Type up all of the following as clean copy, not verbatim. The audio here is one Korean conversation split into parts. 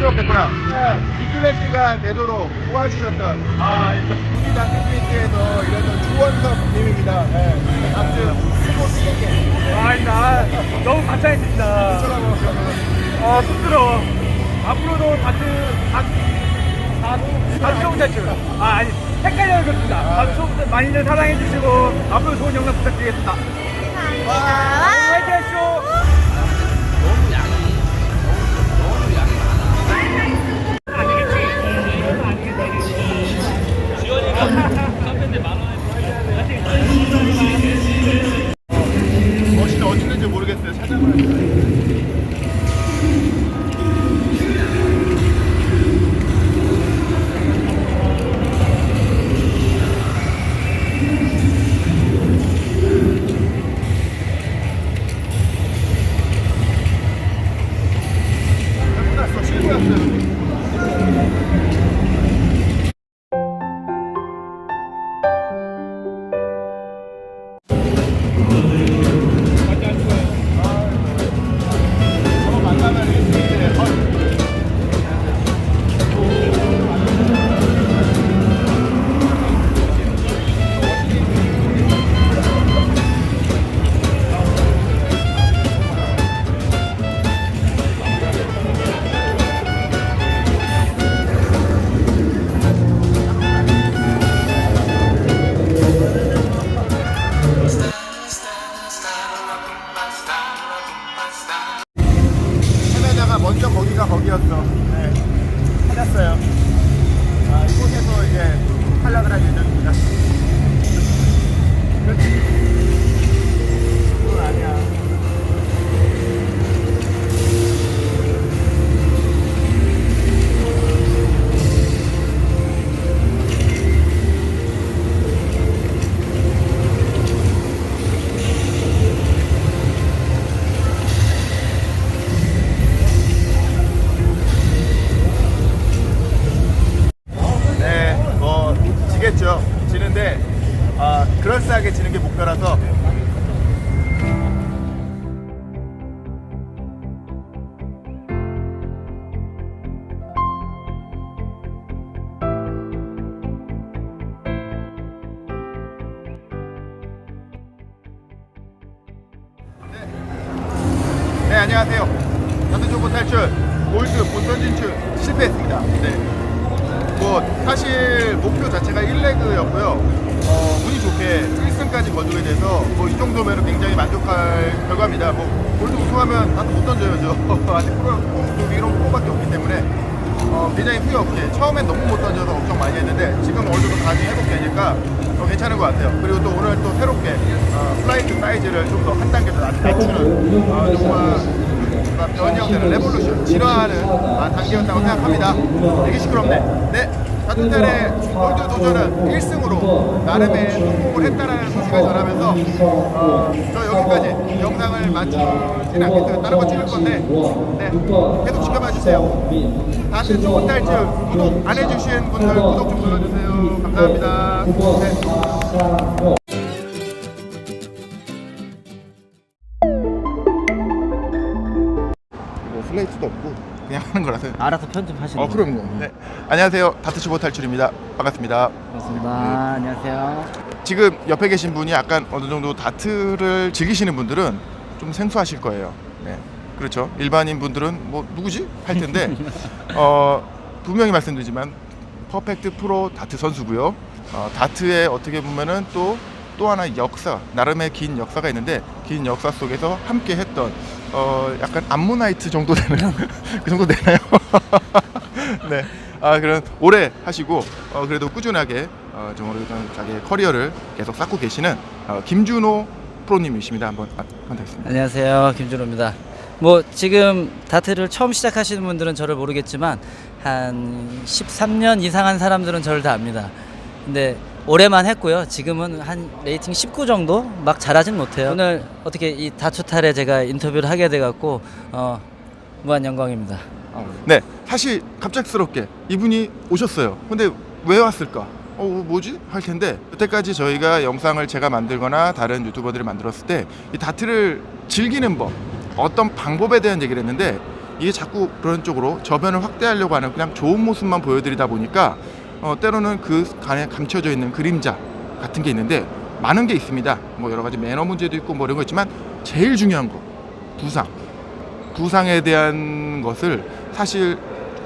쑥스럽겠구나. 이클래스가 되도록 도와주셨던 우리 다트피트에서 일했던 주원섭 님입니다. 다트 스포 쓰게. 나 너무 감사했습니다. 쑥스러워. 앞으로도 다트 좋은 탈출. 아니, 헷갈려 그렇습니다. 다트 많이들 사랑해주시고, 앞으로 좋은 영상 부탁드리겠습니다. 화이팅 하시죠! 멋이 어디 있는지 모르겠어요. 찾아봐야 돼요. 끝났어. 실패였어요. 헤매다가 먼저 거기가 거기였어. 네, 찾았어요. 이곳에서 이제 탈락을 할 예정입니다. 그렇지. 그건 아니야. 지겠죠. 지는데 그럴싸하게 지는 게 목표라서. 네, 안녕하세요. 다트초보 탈출 골드 본선 진출 실패했습니다. 네. 사실 목표 자체가 1레그였고요. 운이 좋게 1승까지 거두게 돼서 이 정도면 굉장히 만족할 결과입니다. 골드 우승하면 나도 못 던져야죠. 아직 프로 이런 프로밖에 없기 때문에 굉장히 후회 없게 처음엔 너무 못 던져서 걱정 많이 했는데 지금 어느 정도 가지 회복되니까 괜찮은 것 같아요. 그리고 또 오늘 또 새롭게 플라이트 사이즈를 좀 더 한 단계 더 낮추는 정말 변형되는 레볼루션 진화하는 단계였다고 생각합니다. 되게 시끄럽네. 네, 다트탈의 골드 도전은 1승으로 나름의 성공을 했다는 소식을 전하면서 저 여기까지 영상을 마치진 않겠어요. 다른 거 찍을 건데 네, 계속 지켜봐 주세요. 다트 좋은 탈출 구독 안 해주신 분들 구독 좀 눌러주세요. 감사합니다. 네. 플레이트도 없고 그냥 하는 거라서 알아서 편집하시는 거예요? 그럼요. 네. 안녕하세요. 다트초보 탈출입니다. 반갑습니다. 반갑습니다. 안녕하세요. 지금 옆에 계신 분이 약간 어느 정도 다트를 즐기시는 분들은 좀 생소하실 거예요. 네. 그렇죠. 일반인 분들은 누구지? 할 텐데 분명히 말씀드리지만 퍼펙트 프로 다트 선수고요. 다트에 어떻게 보면은 또 하나의 역사, 나름의 긴 역사가 있는데 긴 역사 속에서 함께 했던 약간 암모나이트 정도 되는 그 정도 되나요? 네. 그런 오래 하시고 그래도 꾸준하게 정말 자기의 커리어를 계속 쌓고 계시는 김준호 프로님이십니다. 한번 만나겠습니다. 안녕하세요. 김준호입니다. 지금 다트를 처음 시작하시는 분들은 저를 모르겠지만 한 13년 이상 한 사람들은 저를 다 압니다. 근데 올해만 했고요. 지금은 한 레이팅 19 정도? 막 잘하진 못해요. 오늘 어떻게 이 다투탈에 제가 인터뷰를 하게 돼갖고 무한 영광입니다. 네, 사실 갑작스럽게 이분이 오셨어요. 근데 왜 왔을까? 뭐지? 할 텐데 여태까지 저희가 영상을 제가 만들거나 다른 유튜버들이 만들었을 때 이 다트를 즐기는 법, 어떤 방법에 대한 얘기를 했는데 이게 자꾸 그런 쪽으로 저변을 확대하려고 하는 그냥 좋은 모습만 보여드리다 보니까 때로는 그 간에 감춰져 있는 그림자 같은 게 있는데 많은 게 있습니다. 뭐 여러 가지 매너 문제도 있고 뭐 이런 거 있지만 제일 중요한 거 부상에 대한 것을 사실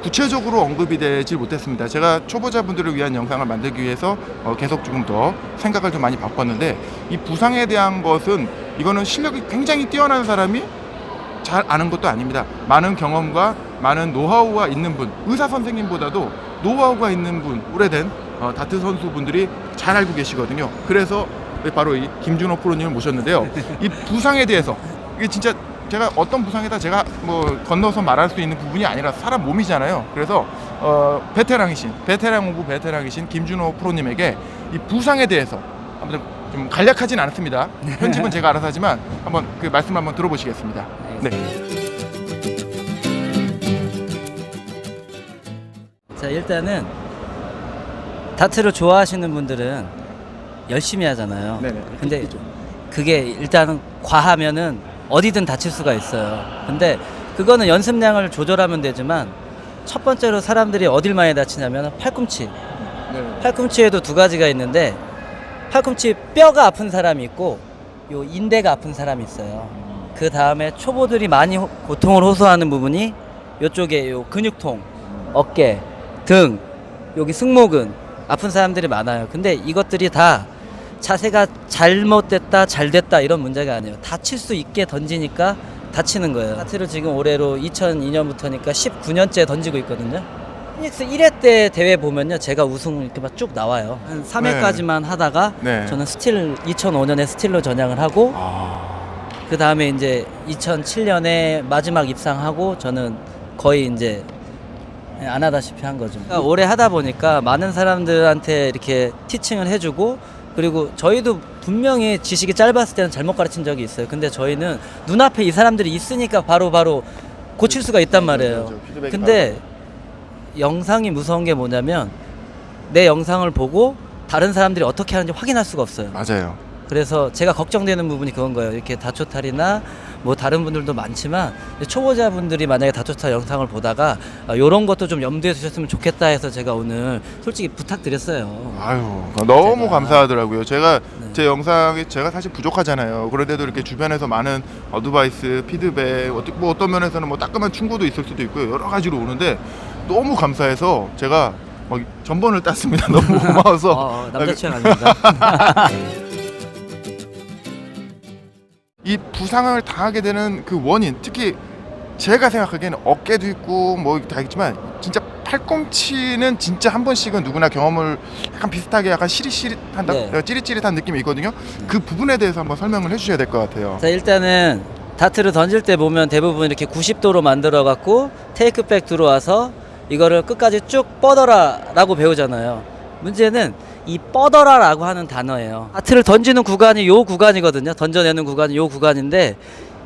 구체적으로 언급이 되질 못했습니다. 제가 초보자분들을 위한 영상을 만들기 위해서 계속 조금 더 생각을 좀 많이 바꿨는데 이 부상에 대한 것은 이거는 실력이 굉장히 뛰어난 사람이 잘 아는 것도 아닙니다. 많은 경험과 많은 노하우가 있는 분, 의사 선생님보다도 노하우가 있는 분, 오래된 다트 선수분들이 잘 알고 계시거든요. 그래서 바로 이 김준호 프로님을 모셨는데요. 이 부상에 대해서 이게 진짜 제가 어떤 부상에다 제가 뭐 건너서 말할 수 있는 부분이 아니라 사람 몸이잖아요. 그래서 베테랑 오브 베테랑이신 김준호 프로님에게 이 부상에 대해서 아무튼 좀 간략하진 않습니다. 편집은 제가 알아서 하지만 한번 그 말씀 한번 들어보시겠습니다. 네. 자, 일단은 다트를 좋아하시는 분들은 열심히 하잖아요. 네네. 근데 그게 일단은 과하면은 어디든 다칠 수가 있어요. 근데 그거는 연습량을 조절하면 되지만 첫 번째로 사람들이 어딜 많이 다치냐면 팔꿈치. 네. 팔꿈치에도 두 가지가 있는데 팔꿈치 뼈가 아픈 사람이 있고 요 인대가 아픈 사람이 있어요. 그 다음에 초보들이 많이 고통을 호소하는 부분이 요쪽에 요 근육통, 어깨, 등, 여기 승모근 아픈 사람들이 많아요. 근데 이것들이 다 자세가 잘못됐다 잘됐다 이런 문제가 아니에요. 다칠 수 있게 던지니까 다치는 거예요. 다트를 지금 올해로 2002년부터니까 19년째 던지고 있거든요. 피닉스 1회 때 대회 보면요, 제가 우승 이렇게 막 쭉 나와요. 한 3회까지만 하다가 네. 저는 스틸 2005년에 스틸로 전향을 하고 그 다음에 이제 2007년에 마지막 입상하고 저는 거의 이제 안 하다시피 한 거죠. 그러니까 오래 하다 보니까 많은 사람들한테 이렇게 티칭을 해주고, 그리고 저희도 분명히 지식이 짧았을 때는 잘못 가르친 적이 있어요. 근데 저희는 눈앞에 이 사람들이 있으니까 바로 고칠 수가 있단 말이에요. 근데 영상이 무서운 게 뭐냐면 내 영상을 보고 다른 사람들이 어떻게 하는지 확인할 수가 없어요. 맞아요. 그래서 제가 걱정되는 부분이 그건 거예요. 이렇게 다초탈이나 뭐 다른 분들도 많지만 초보자분들이 만약에 다초탈 영상을 보다가 이런 것도 좀 염두에 두셨으면 좋겠다 해서 제가 오늘 솔직히 부탁드렸어요. 아유, 너무 제가- 감사하더라고요. 제가 네. 제 영상이 제가 사실 부족하잖아요. 그런데도 이렇게 주변에서 많은 어드바이스, 피드백, 뭐 어떤 면에서는 뭐 따끔한 충고도 있을 수도 있고요. 여러 가지로 오는데 너무 감사해서 제가 막 전번을 땄습니다. 너무 고마워서. 남자 취향 아닙니다. 이 부상을 당하게 되는 그 원인, 특히 제가 생각하기에는 어깨도 있고 뭐 다 있지만 진짜 팔꿈치는 진짜 한 번씩은 누구나 경험을 약간 비슷하게 약간 시릿시릿한다, 네. 찌릿찌릿한 느낌이 있거든요. 그 부분에 대해서 한번 설명을 해주셔야 될 것 같아요. 자, 일단은 다트를 던질 때 보면 대부분 이렇게 90도로 만들어 갖고 테이크백 들어와서 이거를 끝까지 쭉 뻗어라 라고 배우잖아요. 문제는 이 뻗어라라고 하는 단어예요. 다트를 던지는 구간이 요 구간이거든요. 던져내는 구간이 요 구간인데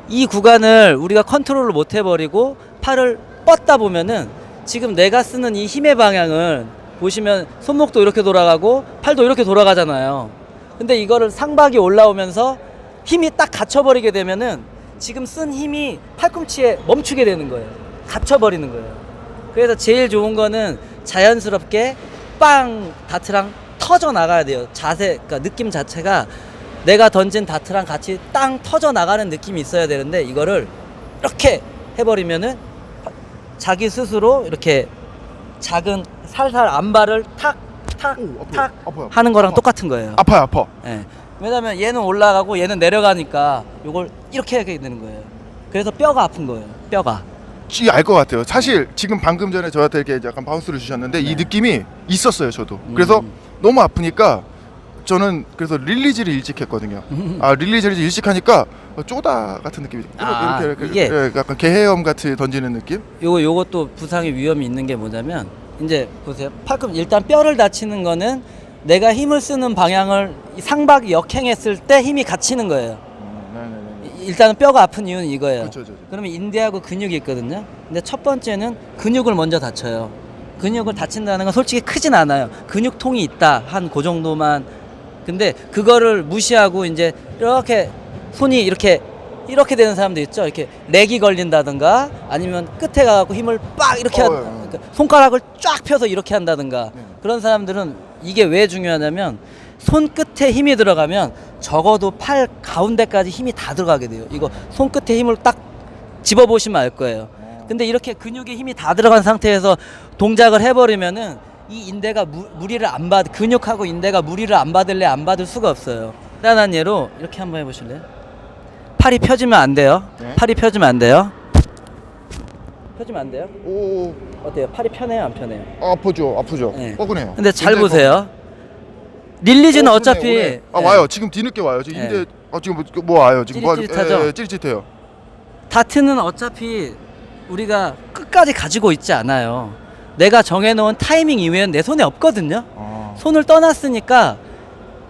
이 구간을 우리가 컨트롤을 못 해버리고 팔을 뻗다 보면은 지금 내가 쓰는 이 힘의 방향을 보시면 손목도 이렇게 돌아가고 팔도 이렇게 돌아가잖아요. 근데 이거를 상박이 올라오면서 힘이 딱 갇혀버리게 되면은 지금 쓴 힘이 팔꿈치에 멈추게 되는 거예요. 갇혀버리는 거예요. 그래서 제일 좋은 거는 자연스럽게 빵 다트랑 터져 나가야 돼요. 자세, 그러니까 느낌 자체가 내가 던진 다트랑 같이 땅 터져 나가는 느낌이 있어야 되는데 이거를 이렇게 해버리면은 자기 스스로 이렇게 작은 살살 안발을 탁탁탁 아파요. 하는 거랑 똑같은 거예요. 아파요, 아파. 예. 왜냐면 얘는 올라가고 얘는 내려가니까 요걸 이렇게 하게 되는 거예요. 그래서 뼈가 아픈 거예요. 뼈가. 알 것 같아요. 사실 지금 방금 전에 저한테 이렇게 약간 바운스를 주셨는데 이 느낌이 있었어요, 저도. 그래서 너무 아프니까 저는 그래서 릴리즈를 일찍 했거든요. 릴리즈를 일찍 하니까 쪼다 같은 느낌이 이렇게 이게 약간 개헤엄 같이 던지는 느낌? 요것도 부상의 위험이 있는 게 뭐냐면 이제 보세요. 팔꿈치 일단 뼈를 다치는 거는 내가 힘을 쓰는 방향을 상박이 역행했을 때 힘이 갇히는 거예요. 일단은 뼈가 아픈 이유는 이거예요. 그렇죠. 그러면 인대하고 근육이 있거든요. 근데 첫 번째는 근육을 먼저 다쳐요. 근육을 다친다는 건 솔직히 크진 않아요. 근육통이 있다 한 그 정도만. 근데 그거를 무시하고 이제 이렇게 손이 이렇게 이렇게 되는 사람도 있죠. 이렇게 렉이 걸린다든가 아니면 끝에 가갖고 힘을 빡 이렇게 그러니까 손가락을 쫙 펴서 이렇게 한다든가 그런 사람들은 이게 왜 중요하냐면 손끝에 힘이 들어가면 적어도 팔 가운데까지 힘이 다 들어가게 돼요. 이거 손끝에 힘을 딱 집어보시면 알 거예요. 근데 이렇게 근육에 힘이 다 들어간 상태에서 동작을 해버리면은 이 인대가 무리를 안 받, 근육하고 인대가 무리를 안 받을래 안 받을 수가 없어요. 간단한 예로 이렇게 한번 해보실래요? 팔이 펴지면 안 돼요. 네. 팔이 펴지면 안 돼요. 펴지면 안 돼요. 오, 어때요? 팔이 편해요, 안 편해요? 아프죠. 네. 뻐근해요. 근데 잘 인대 보세요. 릴리즈는 오네, 어차피 오네. 예, 와요. 지금 뒤늦게 와요. 지금 네. 인대 지금 뭐 와요. 지금 찌릿찌릿하죠? 찌릿찌릿해요. 다트는 어차피 우리가 끝까지 가지고 있지 않아요. 내가 정해놓은 타이밍 이외엔 내 손에 없거든요. 손을 떠났으니까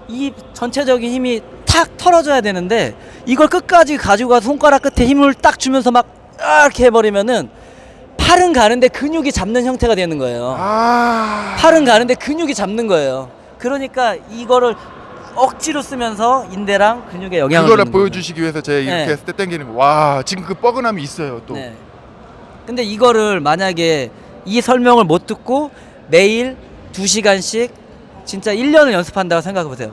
이 전체적인 힘이 탁 털어져야 되는데 이걸 끝까지 가지고 가서 손가락 끝에 힘을 딱 주면서 막 이렇게 해버리면은 팔은 가는데 근육이 잡는 형태가 되는 거예요. 팔은 가는데 근육이 잡는 거예요. 그러니까 이거를 억지로 쓰면서 인대랑 근육에 영향을 그거를 주는 보여주시기 위해서 제가 이렇게 네. 했을 때 당기는 거. 와, 지금 그 뻐근함이 있어요. 또. 네. 근데 이거를 만약에 이 설명을 못 듣고 매일 2시간씩 진짜 1년을 연습한다고 생각해 보세요.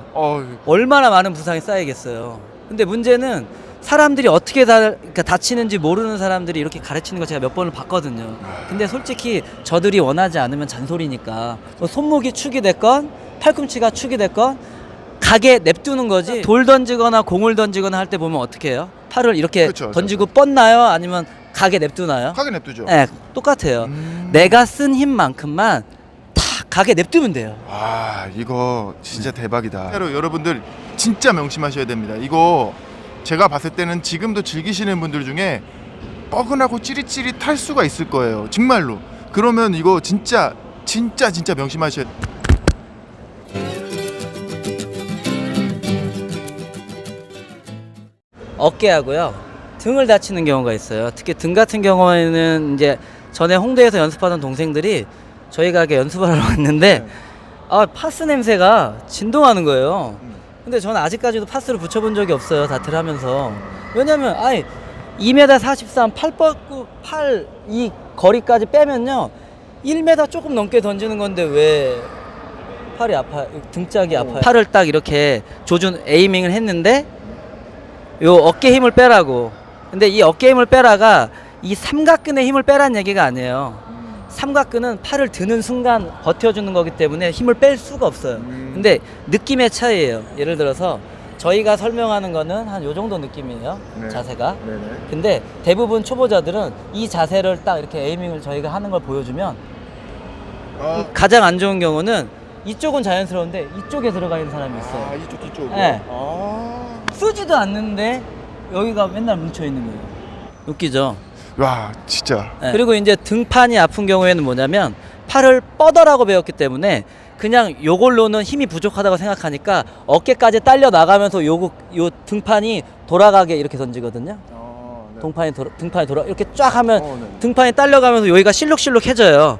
얼마나 많은 부상이 쌓이겠어요. 근데 문제는 사람들이 어떻게 그러니까 다치는지 모르는 사람들이 이렇게 가르치는 거 제가 몇 번을 봤거든요. 근데 솔직히 저들이 원하지 않으면 잔소리니까 뭐 손목이 축이 됐건 팔꿈치가 축이 됐건 가게 냅두는 거지. 돌 던지거나 공을 던지거나 할 때 보면 어떻게 해요? 팔을 이렇게 그쵸, 던지고 뻗나요? 아니면 가게 냅두나요? 하게 냅두죠. 네, 똑같아요. 내가 쓴 힘만큼만 다 가게 냅두면 돼요. 와, 이거 진짜 대박이다. 실제로 여러분들 진짜 명심하셔야 됩니다. 이거 제가 봤을 때는 지금도 즐기시는 분들 중에 뻐근하고 찌릿찌릿할 수가 있을 거예요. 정말로. 그러면 이거 진짜 명심하셔야 돼요. 어깨하고요 등을 다치는 경우가 있어요. 특히 등 같은 경우에는 이제 전에 홍대에서 연습하던 동생들이 저희 가게 연습을 하러 왔는데 파스 냄새가 진동하는 거예요. 근데 저는 아직까지도 파스를 붙여본 적이 없어요. 다트를 하면서. 왜냐면 2m 43 팔 뻗고 팔 이 거리까지 빼면요 1m 조금 넘게 던지는 건데 왜 팔이 아파요? 등짝이 아파요. 팔을 딱 이렇게 조준 에이밍을 했는데 요 어깨 힘을 빼라고. 근데 이 어깨 힘을 빼라가 이 삼각근의 힘을 빼라는 얘기가 아니에요. 삼각근은 팔을 드는 순간 버텨주는 거기 때문에 힘을 뺄 수가 없어요. 근데 느낌의 차이예요. 예를 들어서 저희가 설명하는 거는 한 요 정도 느낌이에요. 네. 자세가. 네네. 근데 대부분 초보자들은 이 자세를 딱 이렇게 에이밍을 저희가 하는 걸 보여주면 가장 안 좋은 경우는 이쪽은 자연스러운데 이쪽에 들어가 있는 사람이 있어요. 이쪽 뒤쪽. 네. 쓰지도 않는데 여기가 맨날 뭉쳐 있는 거예요. 웃기죠? 와, 진짜. 네. 그리고 이제 등판이 아픈 경우에는 뭐냐면 팔을 뻗어라고 배웠기 때문에 그냥 요걸로는 힘이 부족하다고 생각하니까 어깨까지 딸려 나가면서 요 등판이 돌아가게 이렇게 던지거든요. 등판이 돌아 이렇게 쫙 하면 네. 등판이 딸려가면서 여기가 실룩실룩해져요.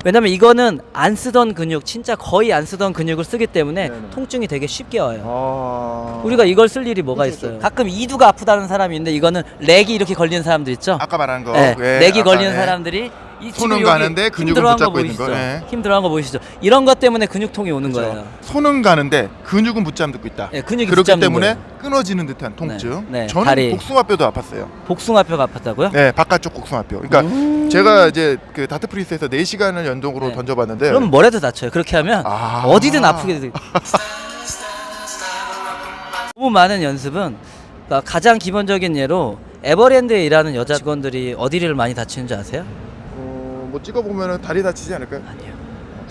왜냐면 이거는 안 쓰던 근육, 진짜 거의 안 쓰던 근육을 쓰기 때문에 네네. 통증이 되게 쉽게 와요. 우리가 우리가 이걸 쓸 일이 뭐가 그렇죠, 있어요? 가끔 이두가 아프다는 사람이 있는데 이거는 렉이 이렇게 걸리는 사람들 있죠? 아까 말한 거. 네, 예, 렉이 아까, 걸리는 예. 사람들이 이 손은 지금 여기 가는데 힘 근육은 들어간 거 붙잡고 있는 보이시죠? 거, 예. 힘 들어간 거 보이시죠? 이런 것 때문에 근육통이 오는 그렇죠. 거예요. 손은 가는데 근육은 붙잡고 있다. 예, 근육이 그렇기 붙잡는 때문에 거예요. 끊어지는 듯한 통증. 네, 저는 다리. 복숭아뼈도 아팠어요. 복숭아뼈가 아팠다고요? 네, 바깥쪽 복숭아뼈. 그러니까 제가 이제 그 다트 프리스에서 4시간을 연동으로 네. 던져봤는데. 그럼 뭐래도 다쳐요. 그렇게 하면 어디든 아프게 돼요. 너무 많은 연습은 그러니까 가장 기본적인 예로 에버랜드에 일하는 여자 직원들이 어디를 많이 다치는 줄 아세요? 뭐 찍어보면 다리 다치지 않을까요? 아니요.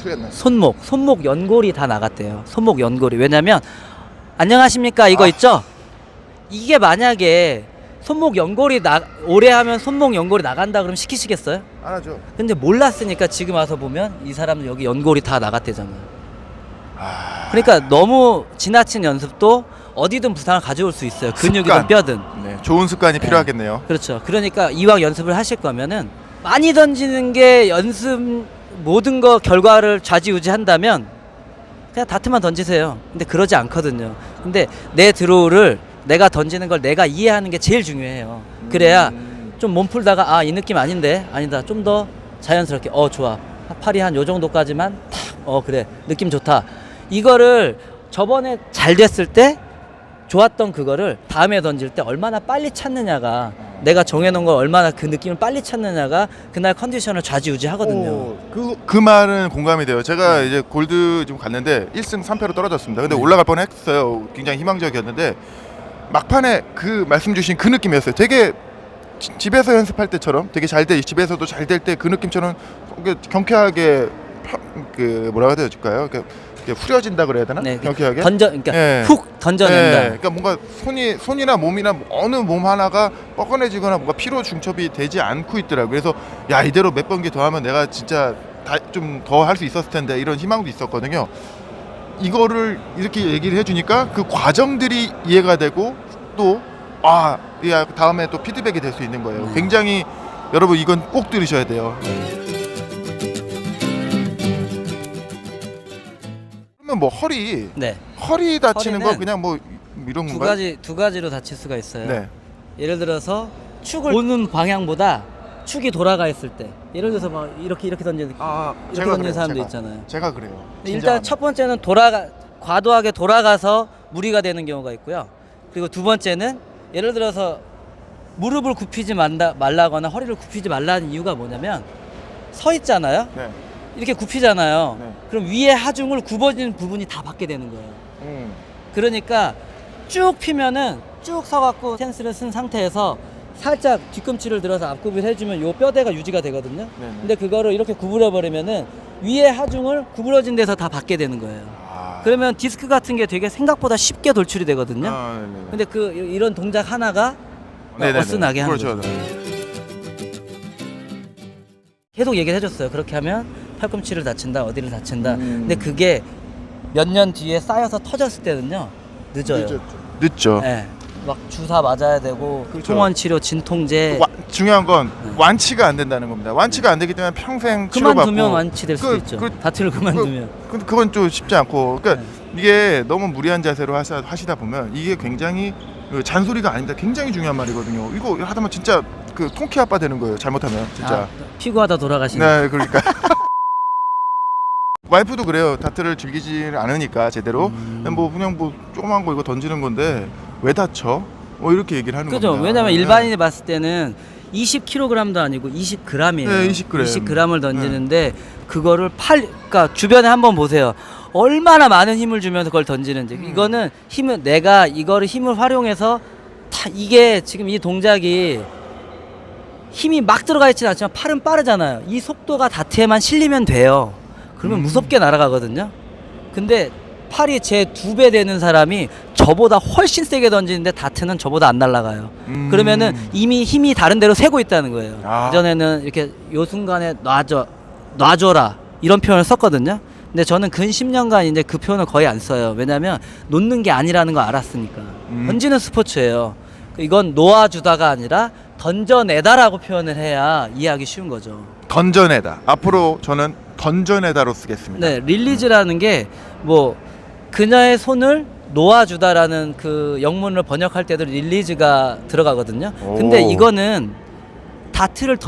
틀렸나? 손목 연골이 다 나갔대요. 손목 연골이. 왜냐면 안녕하십니까 이거 있죠? 이게 만약에 손목 연골이 오래 하면 손목 연골이 나간다 그러면 시키시겠어요? 안 하죠. 근데 몰랐으니까 지금 와서 보면 이 사람은 여기 연골이 다 나갔대잖아요. 그러니까 너무 지나친 연습도 어디든 부상을 가져올 수 있어요. 근육이든 습관. 뼈든. 네, 좋은 습관이 필요하겠네요. 그렇죠. 그러니까 이왕 연습을 하실 거면은 많이 던지는 게 연습 모든 거 결과를 좌지우지한다면 그냥 다트만 던지세요. 근데 그러지 않거든요. 근데 내 드로우를 내가 던지는 걸 내가 이해하는 게 제일 중요해요. 그래야 좀 몸 풀다가 아, 이 느낌 아닌데 아니다, 좀 더 자연스럽게 좋아, 팔이 한 요 정도까지만 탁 그래, 느낌 좋다. 이거를 저번에 잘 됐을 때 좋았던 그거를 다음에 던질 때 얼마나 빨리 찾느냐가, 내가 정해놓은 걸 얼마나 그 느낌을 빨리 찾느냐가 그날 컨디션을 좌지우지하거든요. 그 말은 공감이 돼요. 제가 이제 골드 좀 갔는데 1승 3패로 떨어졌습니다. 근데 올라갈 뻔했어요. 굉장히 희망적이었는데 막판에 그 말씀 주신 그 느낌이었어요. 되게 집에서 연습할 때처럼 되게 잘 돼, 집에서도 잘 될 때 그 느낌처럼 경쾌하게 그 뭐라고 해야 될까요? 후려진다 그래야 되나? 네, 경쾌하게 그러니까 예. 훅 던져낸다. 예, 그러니까 뭔가 손이나 몸이나 어느 몸 하나가 뻐근해지거나 뭔가 피로 중첩이 되지 않고 있더라고요. 그래서 야, 이대로 몇 번기 더 하면 내가 진짜 좀 더 할 수 있었을 텐데 이런 희망도 있었거든요. 이거를 이렇게 얘기를 해주니까 그 과정들이 이해가 되고 또 야, 다음에 또 피드백이 될 수 있는 거예요. 굉장히 여러분 이건 꼭 들으셔야 돼요. 그러면 뭐 허리 네. 다치는 거 허리는 그냥 뭐 이런 건가요? 두 가지로 다칠 수가 있어요. 네. 예를 들어서 축을 보는 방향보다 축이 돌아가 있을 때, 예를 들어서 막 이렇게 던지는 이렇게 던지는 사람도 있잖아요. 제가 그래요. 일단 첫 번째는 과도하게 돌아가서 무리가 되는 경우가 있고요. 그리고 두 번째는 예를 들어서 무릎을 굽히지 말라거나 허리를 굽히지 말라는 이유가 뭐냐면, 서 있잖아요. 네. 이렇게 굽히잖아요. 네. 그럼 위에 하중을 굽어지는 부분이 다 받게 되는 거예요. 그러니까 쭉 피면은 쭉 서갖고 스탠스를 쓴 상태에서 살짝 뒤꿈치를 들어서 앞굽을 해주면 요 뼈대가 유지가 되거든요. 네네. 근데 그거를 이렇게 구부려 버리면은 위에 하중을 구부러진 데서 다 받게 되는 거예요. 그러면 디스크 같은 게 되게 생각보다 쉽게 돌출이 되거든요. 근데 이런 동작 하나가 어슨하게 하는 그렇죠. 거죠. 계속 얘기를 해줬어요. 그렇게 하면 팔꿈치를 다친다, 어디를 다친다. 근데 그게 몇 년 뒤에 쌓여서 터졌을 때는요, 늦어요. 늦죠. 네. 막 주사 맞아야 되고, 그렇죠. 통원 치료, 진통제. 중요한 건 완치가 안 된다는 겁니다. 완치가 안 되기 때문에 평생 치료받고. 그만두면 완치될 수도 있죠. 다트를 그만두면. 그건 좀 쉽지 않고. 그러니까 이게 너무 무리한 자세로 하시다 보면 이게 굉장히 잔소리가 아닙니다. 굉장히 중요한 말이거든요. 이거 하다 보면 진짜 그 통키 아빠 되는 거예요. 잘못하면 진짜. 피고하다 돌아가시는. 네, 그러니까. 와이프도 그래요. 다트를 즐기지 않으니까 제대로. 뭐 그냥 뭐 조그만 거 이거 던지는 건데 왜 다쳐? 뭐 이렇게 얘기를 하는 그죠? 겁니다. 왜냐면 일반인이 봤을 때는 20kg도 아니고 20g이에요. 네, 20g. 20g을 던지는데 그거를 그러니까 주변에 한번 보세요. 얼마나 많은 힘을 주면서 그걸 던지는지. 이거는 내가 이거를 힘을 활용해서 이게 지금 이 동작이 힘이 막 들어가 있지는 않지만 팔은 빠르잖아요. 이 속도가 다트에만 실리면 돼요. 그러면 무섭게 날아가거든요. 근데 팔이 제 2배 되는 사람이 저보다 훨씬 세게 던지는데 다트는 저보다 안 날아가요. 그러면은 이미 힘이 다른 데로 새고 있다는 거예요. 그전에는 이렇게 요 순간에 놔줘라 이런 표현을 썼거든요. 근데 저는 근 10년간 이제 그 표현을 거의 안 써요. 왜냐면 놓는 게 아니라는 걸 알았으니까. 던지는 스포츠예요. 이건 놓아주다가 아니라 던져내다라고 표현을 해야 이해하기 쉬운 거죠. 던져내다. 앞으로 저는 던져내다로 쓰겠습니다. 네, 릴리즈라는 게 뭐 그녀의 손을 놓아주다라는 그 영문을 번역할 때도 릴리즈가 들어가거든요. 근데 이거는 다트는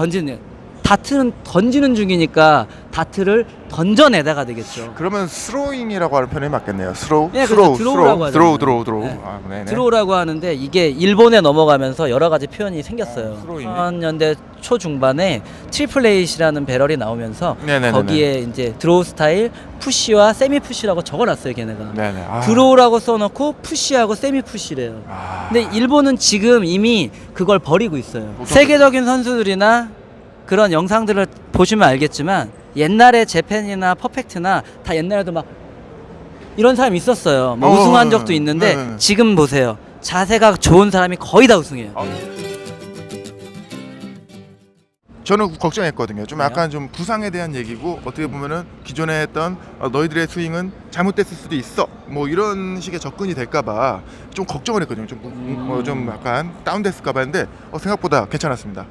던지는 중이니까 다트를 던져내다가 되겠죠. 그러면 스로잉이라고 하는 표현이 맞겠네요. 스로우. 네, 그렇죠. 드로우라고 하잖아요. 드로우. 네. 네네. 드로우라고 하는데 이게 일본에 넘어가면서 여러 가지 표현이 생겼어요. 스로잉. 2000년대 초중반에 트리플 에잇이라는 배럴이 나오면서 네네네네. 거기에 이제 드로우 스타일, 푸시와 세미 푸시라고 적어놨어요, 걔네가. 네네. 드로우라고 써놓고 푸시하고 세미 푸시래요. 근데 일본은 지금 이미 그걸 버리고 있어요. 세계적인 선수들이나 그런 영상들을 보시면 알겠지만 옛날에 재팬이나 퍼펙트나 다 옛날에도 막 이런 사람이 있었어요. 뭐 우승한 적도 있는데 네네. 지금 보세요. 자세가 좋은 사람이 거의 다 우승해요. 저는 걱정했거든요. 좀 약간 좀 부상에 대한 얘기고 어떻게 보면은 기존에 했던 너희들의 스윙은 잘못됐을 수도 있어. 뭐 이런 식의 접근이 될까봐 좀 걱정을 했거든요. 좀 약간 다운됐을까봐 했는데 생각보다 괜찮았습니다.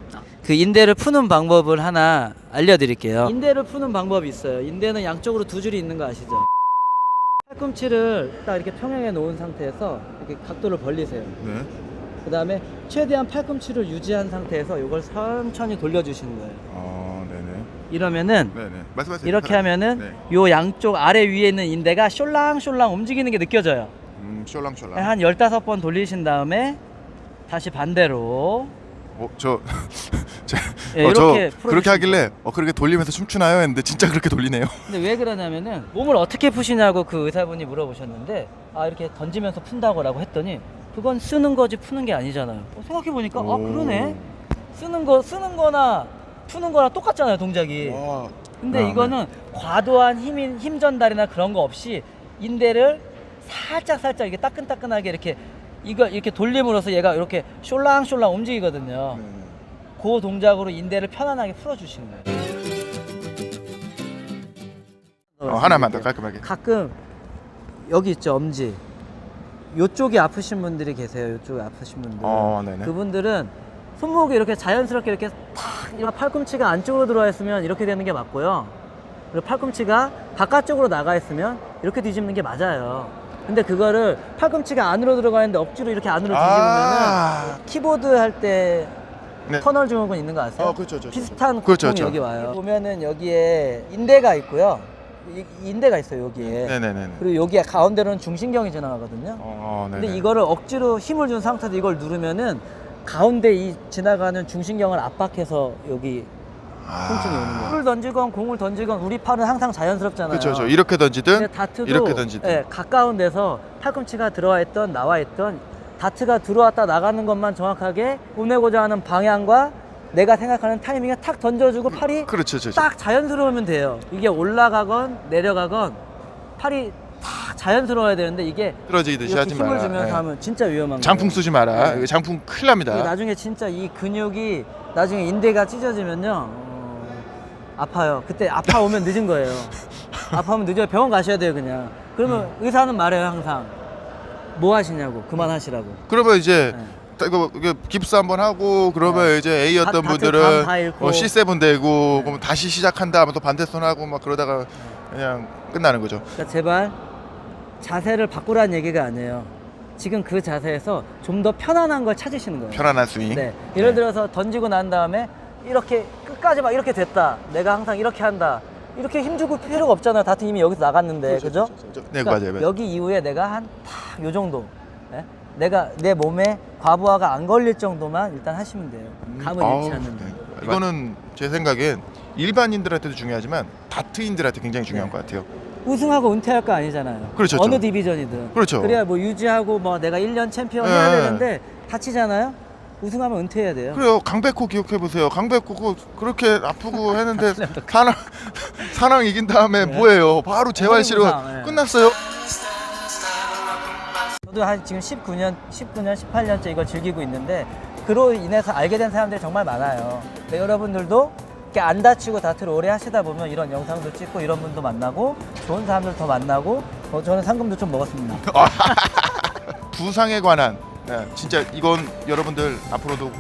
그 인대를 푸는 방법을 하나 알려드릴게요. 인대를 푸는 방법이 있어요. 인대는 양쪽으로 두 줄이 있는 거 아시죠? 팔꿈치를 딱 이렇게 평행해 놓은 상태에서 이렇게 각도를 벌리세요. 네. 그 다음에 최대한 팔꿈치를 유지한 상태에서 이걸 천천히 돌려주시는 거예요. 네네. 이러면은 네네. 말씀하세요. 이렇게 하면은 네. 요 양쪽 아래 위에 있는 인대가 숄랑숄랑 움직이는 게 느껴져요. 숄랑숄랑. 한 15번 돌리신 다음에 다시 반대로 저 예, 이렇게 그렇게 하길래 그렇게 돌리면서 춤추나요? 했는데 진짜 그렇게 돌리네요. 근데 왜 그러냐면은 몸을 어떻게 푸시냐고 그 의사분이 물어보셨는데 이렇게 던지면서 푼다고라고 했더니 그건 쓰는 거지 푸는 게 아니잖아요. 생각해보니까 그러네. 쓰는 거나 푸는 거랑 똑같잖아요, 동작이. 근데 네. 이거는 과도한 힘 전달이나 그런 거 없이 인대를 살짝 이렇게 따끈따끈하게 이렇게 돌림으로써 얘가 이렇게 숄랑숄랑 움직이거든요. 그 동작으로 인대를 편안하게 풀어주시는 거예요. 하나만 더 깔끔하게. 가끔 여기 있죠, 엄지. 요쪽이 아프신 분들이 계세요. 요쪽이 아프신 분들. 네네. 그분들은 손목이 이렇게 자연스럽게 이렇게 팍 팔꿈치가 안쪽으로 들어와 있으면 이렇게 되는 게 맞고요. 그리고 팔꿈치가 바깥쪽으로 나가 있으면 이렇게 뒤집는 게 맞아요. 근데 그거를 팔꿈치가 안으로 들어가 있는데 억지로 이렇게 안으로 뒤집으면은 키보드 할 때 네. 터널 증후군 있는 거 아세요? 그렇죠. 비슷한 그렇죠, 고통이 그렇죠. 여기 와요. 보면은 여기에 인대가 있고요. 인대가 있어요, 여기에. 네네네. 그리고 여기 가운데로는 중신경이 지나가거든요. 네네. 근데 이거를 억지로 힘을 준 상태에서 이걸 누르면은 가운데 이 지나가는 중신경을 압박해서 여기 통증이 오는 거예요. 공을 던지건 공을 던지건 우리 팔은 항상 자연스럽잖아요. 그렇죠. 이렇게 던지든 근데 다트도 이렇게 던지든. 예, 가까운 데서 팔꿈치가 들어와 있던 나와 있던 다트가 들어왔다 나가는 것만 정확하게 보내고자 하는 방향과 내가 생각하는 타이밍에 탁 던져주고 팔이 그렇죠. 딱 자연스러우면 돼요. 이게 올라가건 내려가건 팔이 딱 자연스러워야 되는데 이게 떨어지듯이 이렇게 하지 힘을 마라. 주면서 네. 하면 진짜 위험한 장풍 거예요. 쏘지 마라. 네. 이거 장풍 큰일 납니다. 이게 나중에 진짜 이 근육이 나중에 인대가 찢어지면요 아파요. 그때 아파오면 늦은 거예요. 아파오면 늦어요. 병원 가셔야 돼요 그냥. 그러면 의사는 말해요 항상 뭐 하시냐고 그만하시라고. 그러면 이제 네. 이거 깁스 한번 하고 그러면 이제 A였던 다트 감 분들은 다 잃고. C7 되고 그럼 다시 시작한다 하면 또 반대손 하고 막 그러다가 그냥 끝나는 거죠. 그러니까 제발 자세를 바꾸라는 얘기가 아니에요. 지금 그 자세에서 좀 더 편안한 걸 찾으시는 거예요. 편안한 스윙. 네. 예를 들어서 던지고 난 다음에 이렇게 끝까지 막 이렇게 됐다. 내가 항상 이렇게 한다. 이렇게 힘주고 필요가 없잖아요. 다트 힘이 여기서 나갔는데, 그죠? 네, 그러니까 맞아요. 여기 이후에 내가 한 딱 요 정도. 네? 내가 내 몸에 과부하가 안 걸릴 정도만 일단 하시면 돼요. 감을 잃지 않는다. 네. 이거는 제 생각엔 일반인들한테도 중요하지만 다트인들한테 굉장히 중요한 네. 것 같아요. 우승하고 은퇴할 거 아니잖아요. 그렇죠, 어느 그렇죠. 디비전이든. 그렇죠. 그래야 뭐 유지하고 뭐 내가 1년 챔피언 해야 네. 되는데 다치잖아요. 우승하면 은퇴해야 돼요. 그래요. 강백호 기억해 보세요. 강백호 그렇게 아프고 했는데 사랑 이긴 다음에 네. 뭐예요? 바로 재활치료 네. 끝났어요. 저도 한 지금 19년, 18년째 이걸 즐기고 있는데 그로 인해서 알게 된 사람들이 정말 많아요. 근데 여러분들도 이렇게 안 다치고 다트를 오래 하시다 보면 이런 영상도 찍고 이런 분도 만나고 좋은 사람들 더 만나고 저는 상금도 좀 먹었습니다. 부상에 관한 진짜 이건 여러분들 앞으로도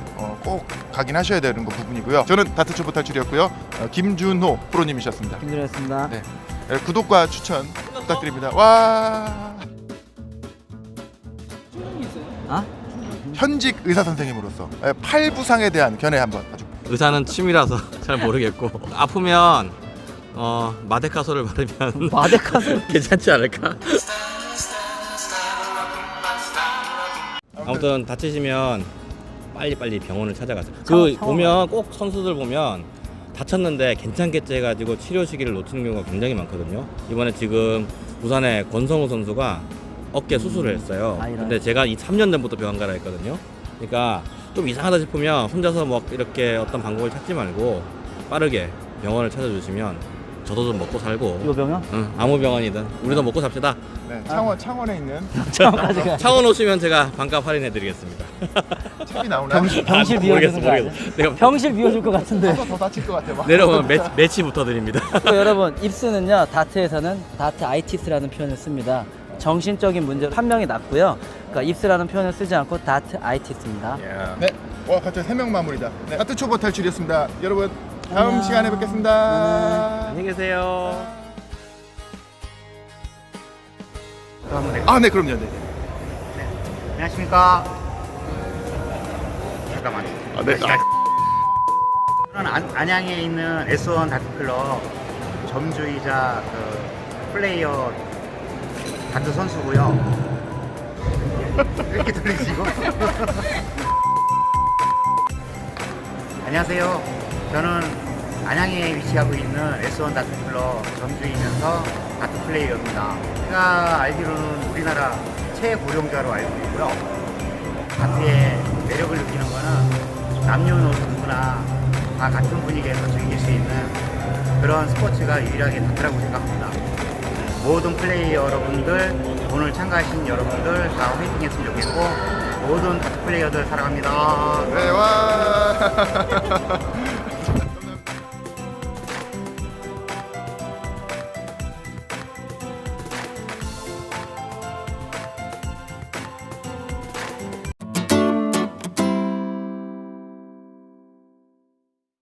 꼭 각인하셔야 되는 거 부분이고요. 저는 다트 초보 탈출이었고요. 김준호 프로님이셨습니다. 김준호였습니다. 네. 구독과 추천 부탁드립니다. 와. 아? 현직 의사 선생님으로서 팔 부상에 대한 견해 한번 아주 의사는 취미라서 잘 모르겠고 아프면 마데카소를 바르면 마데카소? 괜찮지 않을까? 아무튼 다치시면 빨리 병원을 찾아가세요. 그 보면 꼭 선수들 보면 다쳤는데 괜찮겠지 해가지고 치료 시기를 놓치는 경우가 굉장히 많거든요. 이번에 지금 부산의 권성우 선수가 어깨 수술을 했어요. 근데 제가 이 3년 전부터 병원 가라 했거든요. 그러니까 좀 이상하다 싶으면 혼자서 뭐 이렇게 어떤 방법을 찾지 말고 빠르게 병원을 찾아주시면 저도 좀 먹고 살고. 요 병원? 응, 아무 병원이든 우리도 먹고 삽시다. 네, 창원에 있는 창원까지 가. 창원 오시면 제가 반값 할인해드리겠습니다. 책이 나오나요? 병실 비워주는 거 아니야? 내가 병실 비워줄 것 같은데. 더 다칠 것 같아. 막. 내려오면 매치부터 드립니다. 또 여러분 입스는요 다트에서는 다트 아이티스라는 표현을 씁니다. 정신적인 문제로 판명이 났고요. 그러니까 입스라는 표현을 쓰지 않고 다트 아이티스입니다. 네, 갑자기 3명 마무리다. 네, 다트 초보 탈출이었습니다. 여러분 다음 안녕. 시간에 뵙겠습니다. 안녕히 계세요. 한번 내. 아, 네, 그럼요. 네. 안녕하십니까. 잠깐만. 아, 네. 저는 안양에 있는 S1 다트클럽 점주이자 그 플레이어 다트 선수고요. 이렇게 들리시고? 안녕하세요. 저는 안양에 위치하고 있는 S1 다트클럽 점주이면서 다트 플레이어입니다. 제가 알기로는 우리나라 최고령자로 알고 있고요. 다트의 매력을 느끼는 거는 남녀노소 누구나 다 같은 분위기에서 즐길 수 있는 그런 스포츠가 유일하게 다트라고 생각합니다. 모든 플레이어 여러분들, 오늘 참가하신 여러분들 다 화이팅 했으면 좋겠고, 모든 다트 플레이어들 사랑합니다. 네, 와.